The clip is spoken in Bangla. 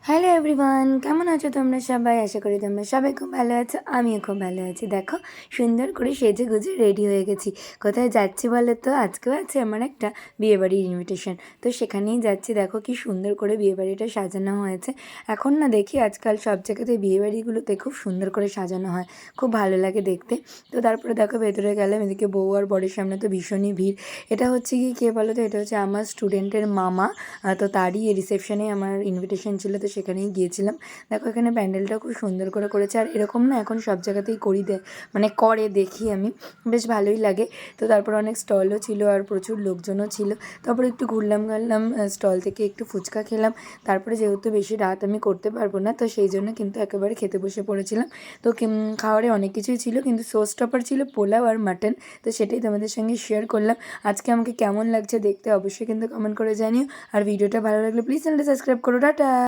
হ্যালো এভরিওয়ান, কেমন আছো তোমরা সবাই? আশা করি তোমরা সবাই খুব ভালো আছো। আমিও খুব ভালো আছি। দেখো, সুন্দর করে সেজে গুজে রেডি হয়ে গেছি। কোথায় যাচ্ছি বলো তো? আজকেও আছে আমার একটা বিয়েবাড়ির ইনভিটেশন। তো সেখানেই যাচ্ছি। দেখো কি সুন্দর করে বিয়েবাড়িটা সাজানো হয়েছে। এখন না দেখি আজকাল সব জায়গাতে বিয়েবাড়িগুলোতে খুব সুন্দর করে সাজানো হয়, খুব ভালো লাগে দেখতে। তো তারপরে দেখো ভেতরে গেলাম, এদিকে বউ আর বরের সামনে তো ভীষণই ভিড়। এটা হচ্ছে কি, কে বলো তো? এটা হচ্ছে আমার স্টুডেন্টের মামা। তো তারই রিসেপশনে আমার ইনভিটেশন ছিল, তো সেখানেই গিয়েছিলাম। দেখো এখানে প্যান্ডেলটা খুব সুন্দর করে করেছে, আর এরকম না এখন সব জায়গাতেই করে দেখি আমি, বেশ ভালোই লাগে। তো তারপর অনেক স্টলও ছিল আর প্রচুর লোকজনও ছিল। তারপরে একটু ঘুরলাম স্টল থেকে একটু ফুচকা খেলাম। তারপরে যেহেতু বেশি রাত আমি করতে পারবো না, তো সেই জন্য কিন্তু একেবারে খেতে বসে পড়েছিলাম। তো খাওয়ারে অনেক কিছুই ছিল, কিন্তু শো স্টপার ছিল পোলাও আর মাটন। তো সেটাই তোমাদের সঙ্গে শেয়ার করলাম। আজকে আমাকে কেমন লাগছে দেখতে অবশ্যই কিন্তু কমেন্ট করে জানিও। আর ভিডিওটা ভালো লাগলে প্লিজ চ্যানেলটা সাবস্ক্রাইব করো। টাটা।